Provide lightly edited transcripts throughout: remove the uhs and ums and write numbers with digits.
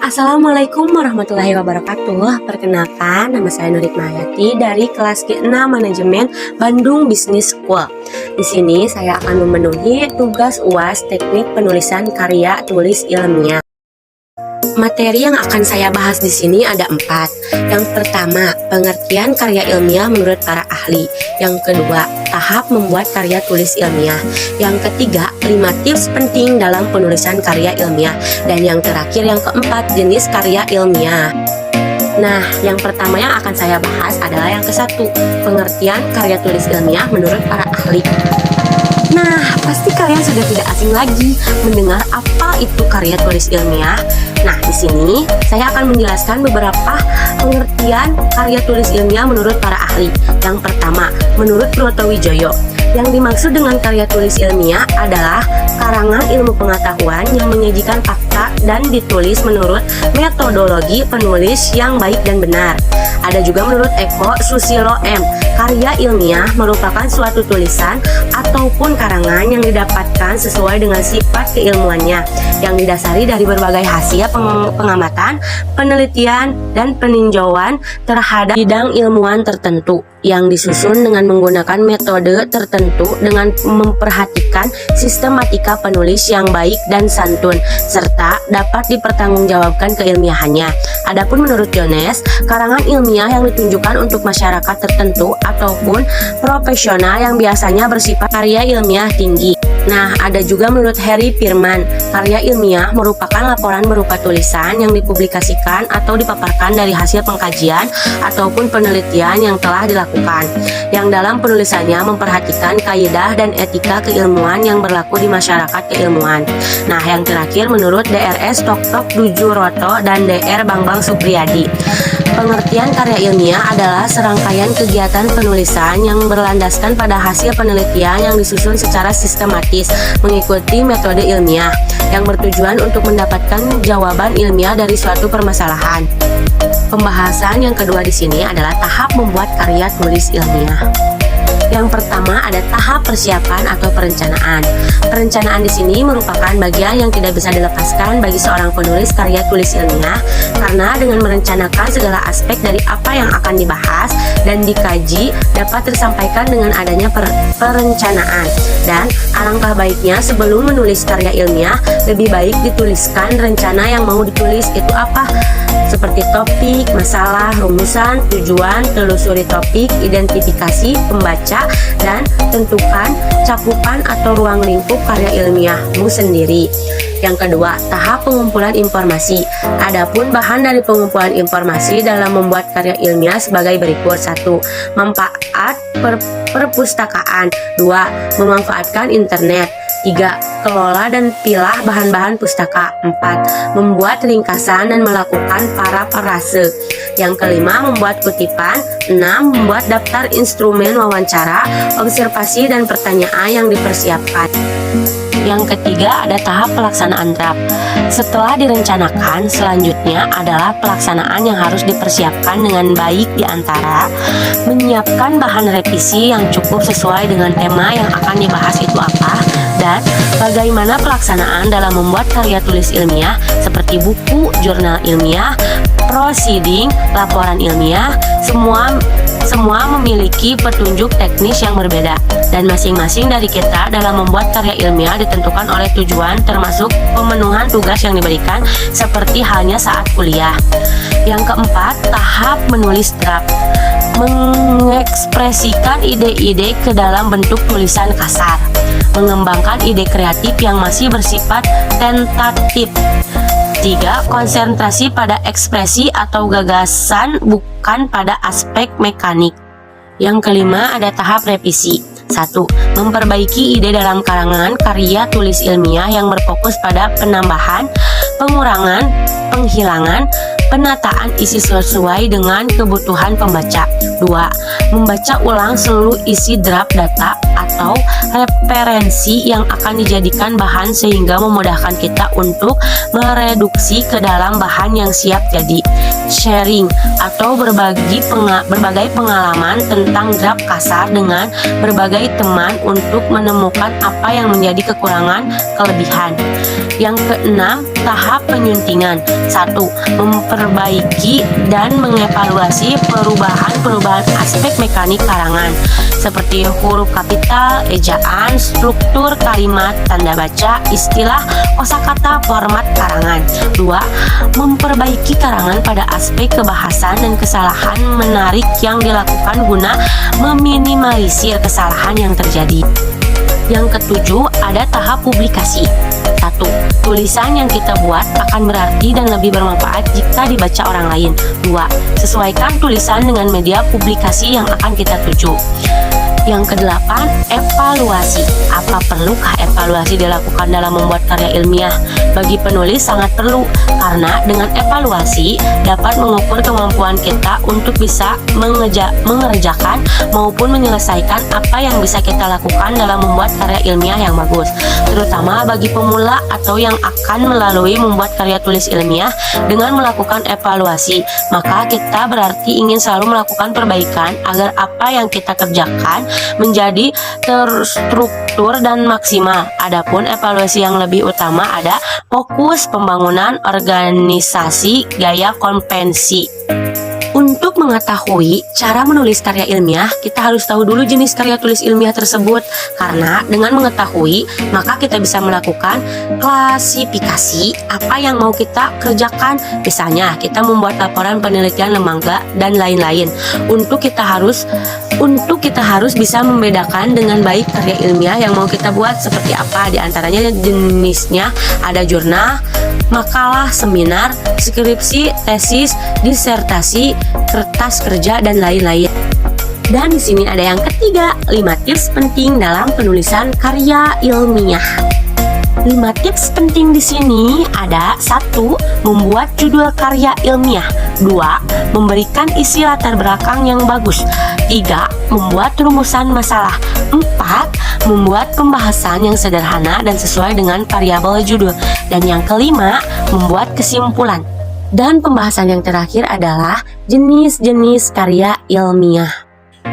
Assalamualaikum warahmatullahi wabarakatuh. Perkenalkan, nama saya Nuritma Hayati dari kelas G6 Manajemen Bandung Business School. Di sini saya akan memenuhi tugas UAS Teknik Penulisan Karya Tulis Ilmiah. Materi yang akan saya bahas di sini ada 4. Yang pertama, pengertian karya ilmiah menurut para ahli. Yang kedua, tahap membuat karya tulis ilmiah. Yang ketiga, 5 tips penting dalam penulisan karya ilmiah. Dan yang terakhir, yang keempat, jenis karya ilmiah. Nah, yang pertama yang akan saya bahas adalah yang ke-1, pengertian karya tulis ilmiah menurut para ahli. Nah, pasti kalian sudah tidak asing lagi mendengar apa itu karya tulis ilmiah. Nah, di sini saya akan menjelaskan beberapa pengertian karya tulis ilmiah menurut para ahli. Yang pertama, menurut Broto Wijoyo, yang dimaksud dengan karya tulis ilmiah adalah karangan ilmu pengetahuan yang menyajikan fakta dan ditulis menurut metodologi penulis yang baik dan benar. Ada juga menurut Eko Susilo M, karya ilmiah merupakan suatu tulisan ataupun karangan yang didapatkan sesuai dengan sifat keilmuannya, yang didasari dari berbagai hasil pengamatan, penelitian, dan peninjauan terhadap bidang ilmuwan tertentu, yang disusun dengan menggunakan metode tertentu dengan memperhatikan sistematika penulis yang baik dan santun, serta dapat dipertanggungjawabkan keilmiahannya. Adapun menurut Jones, karangan ilmiah yang ditunjukkan untuk masyarakat tertentu ataupun profesional yang biasanya bersifat karya ilmiah tinggi. Nah, ada juga menurut Harry Firman, karya ilmiah merupakan laporan berupa tulisan yang dipublikasikan atau dipaparkan dari hasil pengkajian ataupun penelitian yang telah dilakukan, yang dalam penulisannya memperhatikan kaidah dan etika keilmuan yang berlaku di masyarakat keilmuan. Nah, yang terakhir menurut DRS Tok Dujuroto dan DR Bambang Supriyadi, pengertian karya ilmiah adalah serangkaian kegiatan penulisan yang berlandaskan pada hasil penelitian yang disusun secara sistematis mengikuti metode ilmiah yang bertujuan untuk mendapatkan jawaban ilmiah dari suatu permasalahan. Pembahasan yang kedua di sini adalah tahap membuat karya tulis ilmiah. Yang pertama ada tahap persiapan atau perencanaan. Perencanaan di sini merupakan bagian yang tidak bisa dilepaskan bagi seorang penulis karya tulis ilmiah, karena dengan merencanakan segala aspek dari apa yang akan dibahas dan dikaji dapat tersampaikan dengan adanya perencanaan. Dan alangkah baiknya sebelum menulis karya ilmiah, lebih baik dituliskan rencana yang mau ditulis itu apa, seperti topik, masalah, rumusan, tujuan, telusuri topik, identifikasi pembaca, dan tentukan cakupan atau ruang lingkup karya ilmiahmu sendiri. Yang kedua, tahap pengumpulan informasi. Adapun bahan dari pengumpulan informasi dalam membuat karya ilmiah sebagai berikut. 1. Manfaat perpustakaan. 2. Memanfaatkan internet. 3. Kelola dan pilah bahan-bahan pustaka. 4. Membuat ringkasan dan melakukan parafrase. Yang kelima, membuat kutipan. 6. Membuat daftar instrumen wawancara, observasi, dan pertanyaan yang dipersiapkan. Yang ketiga ada tahap pelaksanaan draft. Setelah direncanakan, selanjutnya adalah pelaksanaan yang harus dipersiapkan dengan baik, di antara menyiapkan bahan revisi yang cukup sesuai dengan tema yang akan dibahas itu apa, dan bagaimana pelaksanaan dalam membuat karya tulis ilmiah seperti buku, jurnal ilmiah, proceeding, laporan ilmiah. Semua memiliki petunjuk teknis yang berbeda, dan masing-masing dari kita dalam membuat karya ilmiah ditentukan oleh tujuan termasuk pemenuhan tugas yang diberikan, seperti halnya saat kuliah. Yang keempat, tahap menulis draft. Mengekspresikan ide-ide ke dalam bentuk tulisan kasar, mengembangkan ide kreatif yang masih bersifat tentatif. 3. Konsentrasi pada ekspresi atau gagasan, bukan pada aspek mekanik. Yang kelima ada tahap revisi. 1. Memperbaiki ide dalam karangan karya tulis ilmiah yang berfokus pada penambahan, pengurangan, penghilangan, penataan isi sesuai dengan kebutuhan pembaca. 2. Membaca ulang seluruh isi draft data atau referensi yang akan dijadikan bahan sehingga memudahkan kita untuk mereduksi ke dalam bahan yang siap jadi. Sharing atau berbagai pengalaman tentang draft kasar dengan berbagai teman untuk menemukan apa yang menjadi kekurangan, kelebihan. Yang keenam, tahap penyuntingan. 1. Memperbaiki dan mengevaluasi perubahan-perubahan aspek mekanik karangan seperti huruf kapital, ejaan, struktur kalimat, tanda baca, istilah, kosakata, format karangan. 2. Memperbaiki karangan pada aspek kebahasan dan kesalahan menarik yang dilakukan guna meminimalisir kesalahan yang terjadi. Yang ketujuh, ada tahap publikasi. 1. Tulisan yang kita buat akan berarti dan lebih bermanfaat jika dibaca orang lain. 2. Sesuaikan tulisan dengan media publikasi yang akan kita tuju. Yang kedelapan, evaluasi. Apa perlukah evaluasi dilakukan dalam membuat karya ilmiah? Bagi penulis sangat perlu, karena dengan evaluasi dapat mengukur kemampuan kita untuk bisa mengerjakan maupun menyelesaikan apa yang bisa kita lakukan dalam membuat karya ilmiah yang bagus. Terutama bagi pemula atau yang akan melalui membuat karya tulis ilmiah dengan melakukan evaluasi, maka kita berarti ingin selalu melakukan perbaikan agar apa yang kita kerjakan menjadi terstruktur dan maksimal. Adapun evaluasi yang lebih utama ada fokus, pembangunan, organisasi, gaya konvensi. Untuk mengetahui cara menulis karya ilmiah, kita harus tahu dulu jenis karya tulis ilmiah tersebut. Karena dengan mengetahui, maka kita bisa melakukan klasifikasi apa yang mau kita kerjakan. Misalnya, kita membuat laporan penelitian lembaga dan lain-lain. Untuk kita harus bisa membedakan dengan baik karya ilmiah yang mau kita buat seperti apa. Di antaranya jenisnya ada jurnal, makalah, seminar, skripsi, tesis, disertasi, kertas kerja, dan lain-lain. Dan di sini ada yang ketiga, 5 tips penting dalam penulisan karya ilmiah. 5 tips penting di sini ada: 1. Membuat judul karya ilmiah. 2. Memberikan isi latar belakang yang bagus. 3. Membuat rumusan masalah. 4. Membuat pembahasan yang sederhana dan sesuai dengan variabel judul. Dan yang kelima, membuat kesimpulan. Dan pembahasan yang terakhir adalah jenis-jenis karya ilmiah.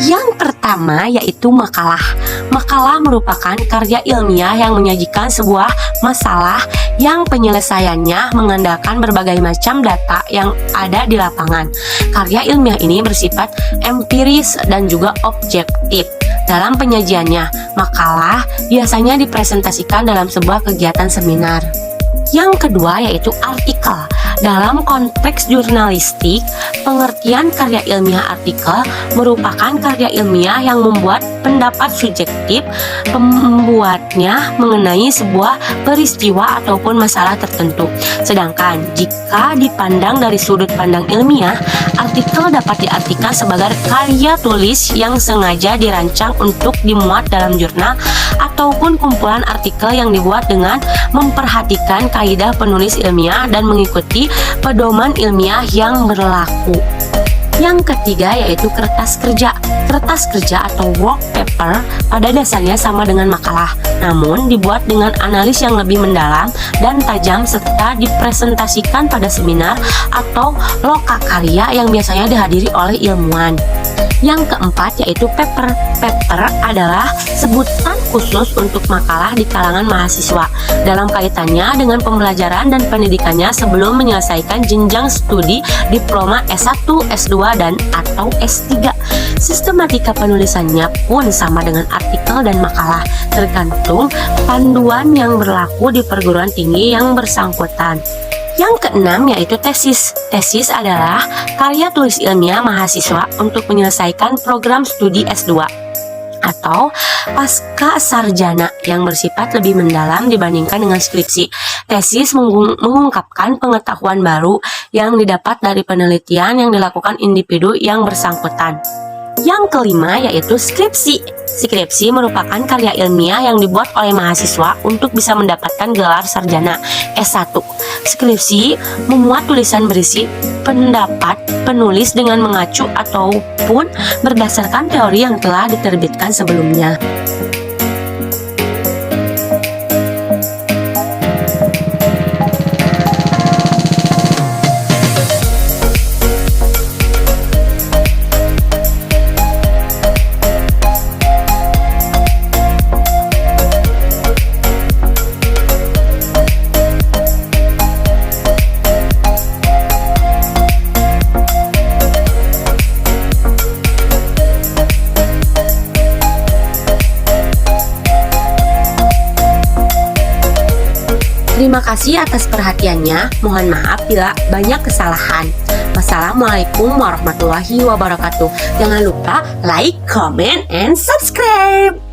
Yang pertama yaitu makalah. Makalah merupakan karya ilmiah yang menyajikan sebuah masalah yang penyelesaiannya mengandalkan berbagai macam data yang ada di lapangan. Karya ilmiah ini bersifat empiris dan juga objektif. Dalam penyajiannya, makalah biasanya dipresentasikan dalam sebuah kegiatan seminar. Yang kedua yaitu artikel. Dalam konteks jurnalistik, pengertian karya ilmiah artikel merupakan karya ilmiah yang membuat pendapat subjektif pembuatnya mengenai sebuah peristiwa ataupun masalah tertentu. Sedangkan jika dipandang dari sudut pandang ilmiah, artikel dapat diartikan sebagai karya tulis yang sengaja dirancang untuk dimuat dalam jurnal ataupun kumpulan artikel yang dibuat dengan memperhatikan kaidah penulis ilmiah dan mengikuti pedoman ilmiah yang berlaku. Yang ketiga yaitu kertas kerja. Kertas kerja atau work paper pada dasarnya sama dengan makalah, namun dibuat dengan analis yang lebih mendalam dan tajam serta dipresentasikan pada seminar atau lokakarya yang biasanya dihadiri oleh ilmuwan. Yang keempat yaitu paper. Paper adalah sebutan khusus untuk makalah di kalangan mahasiswa dalam kaitannya dengan pembelajaran dan pendidikannya sebelum menyelesaikan jenjang studi diploma S1, S2, dan atau S3. Sistematika penulisannya pun sama dengan artikel dan makalah, tergantung panduan yang berlaku di perguruan tinggi yang bersangkutan. Yang keenam yaitu tesis. Tesis adalah karya tulis ilmiah mahasiswa untuk menyelesaikan program studi S2 atau pasca sarjana yang bersifat lebih mendalam dibandingkan dengan skripsi. Tesis mengungkapkan pengetahuan baru yang didapat dari penelitian yang dilakukan individu yang bersangkutan. Yang kelima yaitu skripsi. Skripsi merupakan karya ilmiah yang dibuat oleh mahasiswa untuk bisa mendapatkan gelar sarjana S1. Skripsi memuat tulisan berisi pendapat penulis dengan mengacu ataupun berdasarkan teori yang telah diterbitkan sebelumnya. Terima kasih atas perhatiannya. Mohon maaf bila banyak kesalahan. Wassalamualaikum warahmatullahi wabarakatuh. Jangan lupa like, comment, and subscribe.